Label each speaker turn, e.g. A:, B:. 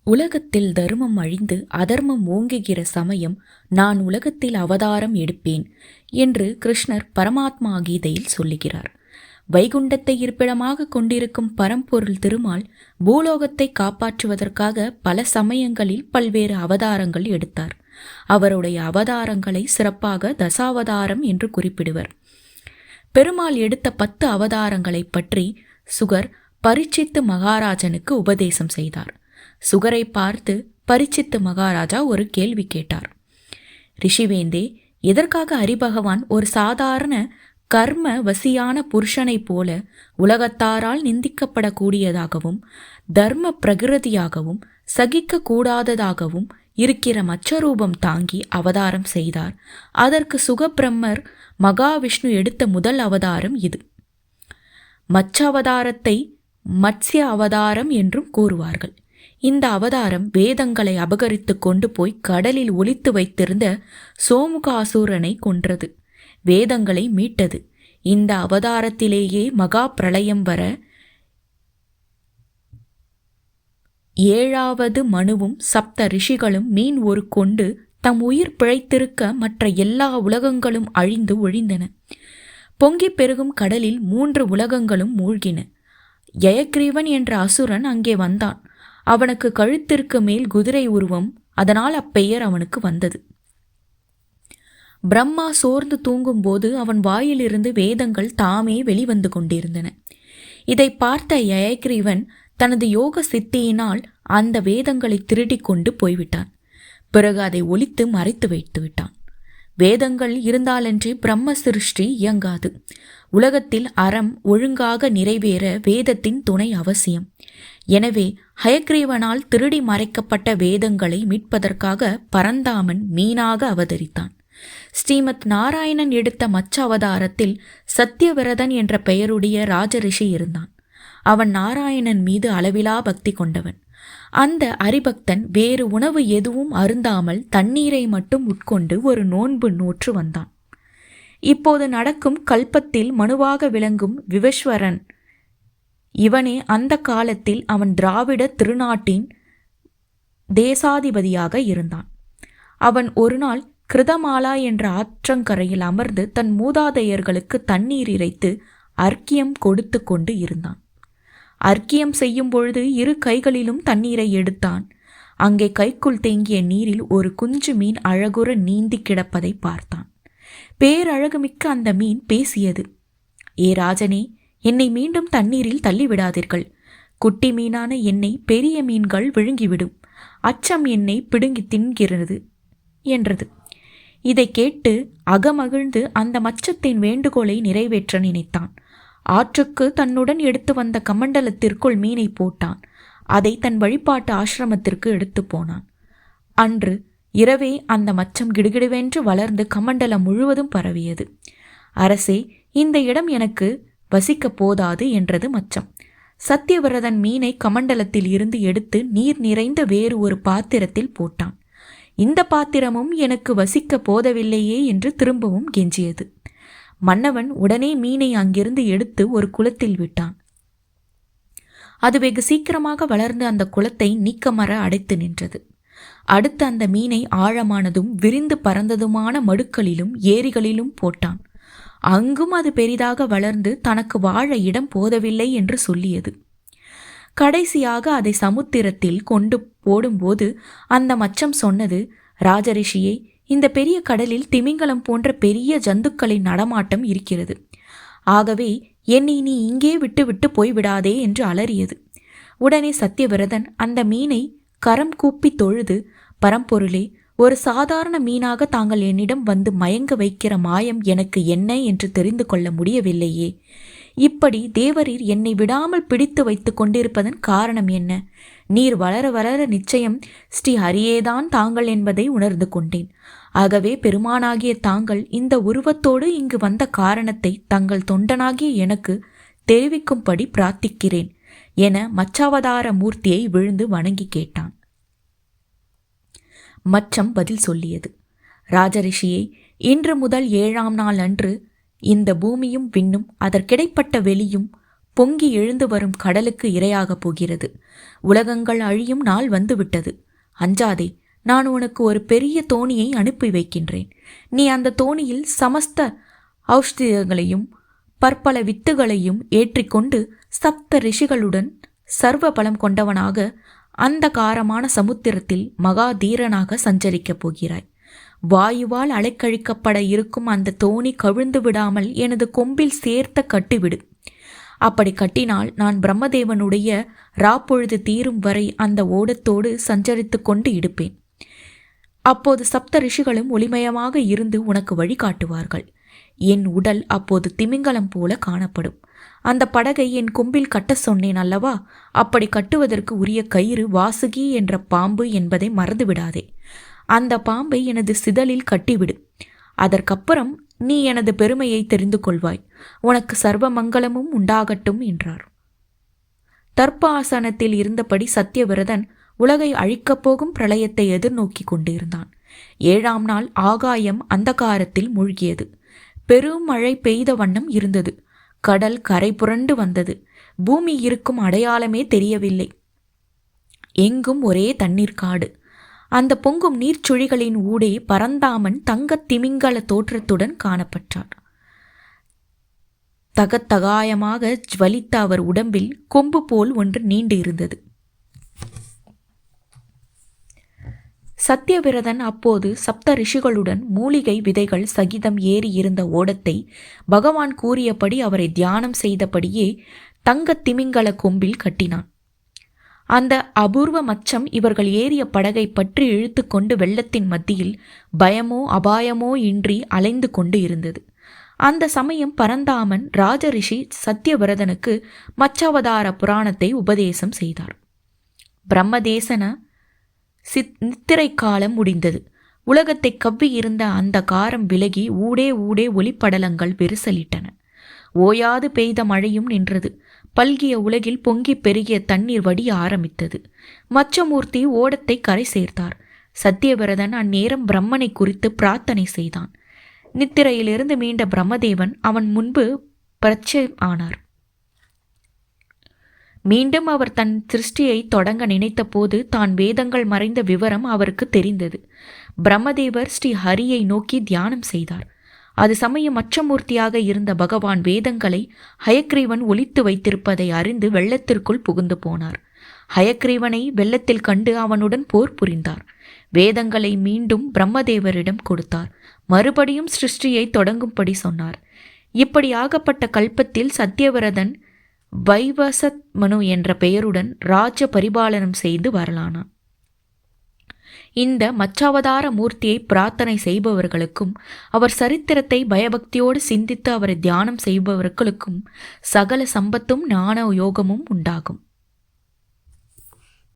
A: உலகத்தில் தர்மம் அழிந்து அதர்மம் ஓங்குகிற சமயம் நான் உலகத்தில் அவதாரம் எடுப்பேன் என்று கிருஷ்ணர் பரமாத்மா கீதையில் சொல்லுகிறார். வைகுண்டத்தை இருப்பிடமாக கொண்டிருக்கும் பரம்பொருள் திருமால் பூலோகத்தை காப்பாற்றுவதற்காக பல சமயங்களில் பல்வேறு அவதாரங்கள் எடுத்தார். அவருடைய அவதாரங்களை சிறப்பாக தசாவதாரம் என்று குறிப்பிடுவர். பெருமாள் எடுத்த 10 அவதாரங்களை பற்றி சுகர் பரீட்சித்து மகாராஜனுக்கு உபதேசம் செய்தார். சுகரை பார்த்து பரீட்சித்து மகாராஜா ஒரு கேள்வி கேட்டார். ரிஷிவேந்தே, எதற்காக ஹரிபகவான் ஒரு சாதாரண கர்ம வசியான புருஷனைப் போல உலகத்தாரால் நிந்திக்கப்படக்கூடியதாகவும் தர்ம பிரகிருதியாகவும் சகிக்க கூடாததாகவும் இருக்கிற மச்ச ரூபம் தாங்கி அவதாரம் செய்தார்? அதற்கு சுகபிரம்மர் மகாவிஷ்ணு எடுத்த முதல் அவதாரம் இது. மச்ச அவதாரத்தை மத்ஸ்ய அவதாரம் என்றும் கூறுவார்கள். இந்த அவதாரம் வேதங்களை அபகரித்து கொண்டு போய் கடலில் ஒளித்து வைத்திருந்த சோமுகாசுரனை கொன்றது, வேதங்களை மீட்டது. இந்த அவதாரத்திலேயே மகா பிரளயம் வர 7வது மனுவும் சப்த ரிஷிகளும் மீன் ஒரு கொண்டு தம் உயிர் பிழைத்திருக்க மற்ற எல்லா உலகங்களும் அழிந்து ஒழிந்தன. பொங்கி பெருகும் கடலில் 3 உலகங்களும் மூழ்கின. யயக்ரீவன் என்ற அசுரன் அங்கே வந்தான். அவனுக்கு கழுத்திற்கு மேல் குதிரை உருவம், அதனால் அப்பெயர் அவனுக்கு வந்தது. பிரம்மா சோர்ந்து தூங்கும்போது அவன் வாயிலிருந்து வேதங்கள் தாமே வெளிவந்து கொண்டிருந்தன. இதை பார்த்த யயக்ரீவன் தனது யோக சித்தியினால் அந்த வேதங்களை திருடி கொண்டு போய்விட்டான். பிறகு அதை ஒளித்து மறைத்து வைத்து விட்டான். வேதங்கள் இருந்தாலன்றி பிரம்ம சிருஷ்டி இயங்காது. உலகத்தில் அறம் ஒழுங்காக நிறைவேற வேதத்தின் துணை அவசியம். எனவே ஹயக்ரீவனால் திருடி மறைக்கப்பட்ட வேதங்களை மீட்பதற்காக பரந்தாமன் மீனாக அவதரித்தான். ஸ்ரீமத் நாராயணன் எடுத்த மச்ச அவதாரத்தில் சத்தியவிரதன் என்ற பெயருடைய ராஜரிஷி இருந்தான். அவன் நாராயணன் மீது அளவிலா பக்தி கொண்டவன். அந்த அரிபக்தன் வேறு உணவு எதுவும் அருந்தாமல் தண்ணீரை மட்டும் உட்கொண்டு ஒரு நோன்பு நோற்று வந்தான். இப்போது நடக்கும் கல்பத்தில் மனுவாக விளங்கும் விவஸ்வரன் இவனே அந்த காலத்தில் அவன் திராவிட திருநாட்டின் தேசாதிபதியாக இருந்தான். அவன் ஒரு நாள் கிருதமாலா என்ற ஆற்றங்கரையில் அமர்ந்து தன் மூதாதையர்களுக்கு தண்ணீர் இறைத்து அர்க்கியம் கொடுத்து கொண்டு இருந்தான். அர்க்கியம் செய்யும் பொழுது 2 கைகளிலும் தண்ணீரை எடுத்தான். அங்கே கைக்குள் தேங்கிய நீரில் ஒரு குஞ்சு மீன் அழகுற நீந்தி கிடப்பதை பார்த்தான். பேரழகுமிக்க அந்த மீன் பேசியது. ஏ ராஜனே, என்னை மீண்டும் தண்ணீரில் தள்ளிவிடாதீர்கள். குட்டி மீனான என்னை பெரிய மீன்கள் விழுங்கிவிடும். அச்சம் என்னை பிடுங்கி தின்கிறது என்றது. இதை கேட்டு அகமகிழ்ந்து அந்த மச்சத்தின் வேண்டுகோளை நிறைவேற்ற நினைத்தான். ஆற்றுக்கு தன்னுடன் எடுத்து வந்த கமண்டலத்திற்குள் மீனை போட்டான். அதை தன் வழிபாட்டு ஆசிரமத்திற்கு எடுத்து போனான். அன்று இரவே அந்த மச்சம் கிடுகிடுவென்று வளர்ந்து கமண்டலம் முழுவதும் பரவியது. அரசே, இந்த இடம் எனக்கு வசிக்க போதாது என்றது மச்சம். சத்தியவிரதன் மீனை கமண்டலத்தில் இருந்து எடுத்து நீர் நிறைந்த வேறு ஒரு பாத்திரத்தில் போட்டான். இந்த பாத்திரமும் எனக்கு வசிக்க போதவில்லையே என்று திரும்பவும் கெஞ்சியது. மன்னவன் உடனே மீனை அங்கிருந்து எடுத்து ஒரு குளத்தில் விட்டான். அது வெகு சீக்கிரமாக வளர்ந்து அந்த குளத்தை நீக்கமர அடைத்து நின்றது. அடுத்து அந்த மீனை ஆழமானதும் விரிந்து பறந்ததுமான மடுக்களிலும் ஏரிகளிலும் போட்டான். அங்கும் அது பெரிதாக வளர்ந்து தனக்கு வாழ இடம் போதவில்லை என்று சொல்லியது. கடைசியாக அதை சமுத்திரத்தில் கொண்டு போடும்போது அந்த மச்சம் சொன்னது, ராஜரிஷியை, இந்த பெரிய கடலில் திமிங்கலம் போன்ற பெரிய ஜந்துக்களின் நடமாட்டம் இருக்கிறது. ஆகவே என்னை நீ இங்கே விட்டு போய்விடாதே என்று அலறியது. உடனே சத்தியவிரதன் அந்த மீனை கரம் கூப்பி தொழுது, பரம்பொருளே, ஒரு சாதாரண மீனாக தாங்கள் என்னிடம் வந்து மயங்க வைக்கிற மாயம் எனக்கு என்ன என்று தெரிந்து கொள்ள முடியவில்லையே. இப்படி தேவரீர் என்னை விடாமல் பிடித்து வைத்து கொண்டிருப்பதன் காரணம் என்ன? நீர் வளர வளர நிச்சயம் ஸ்ரீ ஹரியேதான் தாங்கள் என்பதை உணர்ந்து கொண்டேன். ஆகவே பெருமானாகிய தாங்கள் இந்த உருவத்தோடு இங்கு வந்த காரணத்தை தங்கள் தொண்டனாகிய எனக்கு தெரிவிக்கும்படி பிரார்த்திக்கிறேன் என மச்சாவதார மூர்த்தியை விழுந்து வணங்கி கேட்டான். மச்சம் பதில் சொல்லியது, ராஜரிஷியை, இன்று முதல் 7ஆம் நாள் அன்று இந்த பூமியும் விண்ணும் அதற்கிடைப்பட்ட வெளியும் பொங்கி எழுந்து வரும் கடலுக்கு இரையாகப் போகிறது. உலகங்கள் அழியும் நாள் வந்துவிட்டது. அஞ்சாதே, நான் உனக்கு ஒரு பெரிய தோணியை அனுப்பி வைக்கின்றேன். நீ அந்த தோணியில் சமஸ்த ஔஷதிகளையும் பற்பல வித்துகளையும் ஏற்றிக்கொண்டு சப்த ரிஷிகளுடன் சர்வ பலம் கொண்டவனாக அந்த காரமான சமுத்திரத்தில் மகா தீரனாக சஞ்சரிக்கப் போகிறாய். வாயுவால் அலைக்கழிக்கப்பட இருக்கும் அந்த தோணி கவிழ்ந்து விடாமல் எனது கொம்பில் சேர்த்த கட்டிவிடு. அப்படி கட்டினால் நான் பிரம்மதேவனுடைய ராப்பொழுது தீரும் வரை அந்த ஓடத்தோடு சஞ்சரித்து கொண்டு இருப்பேன். அப்போது சப்த ரிஷிகளும் ஒளிமயமாக இருந்து உனக்கு வழிகாட்டுவார்கள். என் உடல் அப்போது திமிங்கலம் போல காணப்படும். அந்த படகை என் கொம்பில் கட்ட சொன்னேன் அல்லவா? அப்படி கட்டுவதற்கு உரிய கயிறு வாசுகி என்ற பாம்பு என்பதை மறந்துவிடாதே. அந்த பாம்பை எனது சிதலில் கட்டிவிடு. அதற்கப்புறம் நீ எனது பெருமையை தெரிந்து கொள்வாய். உனக்கு சர்வ மங்களமும் உண்டாகட்டும் என்றார். தர்ப்பாசனத்தில் இருந்தபடி சத்தியவிரதன் உலகை அழிக்கப் போகும் பிரளயத்தை எதிர்நோக்கி கொண்டிருந்தான். 7ஆம் நாள் ஆகாயம் அந்தகாரத்தில் மூழ்கியது. பெரும் மழை பெய்த வண்ணம் இருந்தது. கடல் கரை புரண்டு வந்தது. பூமி இருக்கும் அடையாளமே தெரியவில்லை. எங்கும் ஒரே தண்ணீர் காடு. அந்த பொங்கும் நீர்ச்சுழிகளின் ஊடே பரந்தாமன் தங்கத் திமிங்கல தோற்றத்துடன் காணப்பட்டார். தகத்தகாயமாக ஜ்வலித்த அவர் உடம்பில் கொம்பு போல் ஒன்று நீண்டு இருந்தது. சத்தியவிரதன் அப்போது சப்த ரிஷிகளுடன் மூலிகை விதைகள் சகிதம் ஏறி இருந்த ஓடத்தை பகவான் கூறியபடி அவரை தியானம் செய்தபடியே தங்கத் திமிங்கல கொம்பில் கட்டினான். அந்த அபூர்வ மச்சம் இவர்கள் ஏறிய படகை பற்றி இழுத்து கொண்டு வெள்ளத்தின் மத்தியில் பயமோ அபாயமோ இன்றி அலைந்து கொண்டு இருந்தது. அந்த சமயம் பரந்தாமன் ராஜரிஷி சத்தியவிரதனுக்கு மச்சாவதார புராணத்தை உபதேசம் செய்தார். பிரம்மதேசன நித்திரை காலம் முடிந்தது. உலகத்தை கவ்வி இருந்த அந்த காரம் விலகி ஊடே ஊடே ஒளிப்படலங்கள் விரிசலிட்டன. ஓயாது பெய்த மழையும் நின்றது. பல்கிய உலகில் பொங்கி பெருகிய தண்ணீர் வடிய ஆரம்பித்தது. மச்சமூர்த்தி ஓடத்தை கரை சேர்த்தார். சத்தியவிரதன் அந்நேரம் பிரம்மனை குறித்து பிரார்த்தனை செய்தான். நித்திரையிலிருந்து மீண்ட பிரம்மதேவன் அவன் முன்பு பிரத்யட்சம் ஆனார். மீண்டும் அவர் தன் சிருஷ்டியை தொடங்க நினைத்த போது தான் வேதங்கள் மறைந்த விவரம் அவருக்கு தெரிந்தது. பிரம்மதேவர் ஸ்ரீ ஹரியை நோக்கி தியானம் செய்தார். அது சமயம் மச்சமூர்த்தியாக இருந்த பகவான் வேதங்களை ஹயக்ரீவன் ஒளித்து வைத்திருப்பதை அறிந்து வெள்ளத்திற்குள் புகுந்து போனார். ஹயக்ரீவனை வெள்ளத்தில் கண்டு அவனுடன் போர் புரிந்தார். வேதங்களை மீண்டும் பிரம்மதேவரிடம் கொடுத்தார். மறுபடியும் சிருஷ்டியை தொடங்கும்படி சொன்னார். இப்படி ஆகப்பட்ட கல்பத்தில் சத்தியவிரதன் வைவசத் மனு என்ற பெயருடன் ராஜ்ய பரிபாலனம் செய்து வரலானான். இந்த மச்சாவதார மூர்த்தியை பிரார்த்தனை செய்பவர்களுக்கும் அவர் சரித்திரத்தை பயபக்தியோடு சிந்தித்து அவரை தியானம் செய்பவர்களுக்கும் சகல சம்பத்தும் ஞான யோகமும் உண்டாகும்.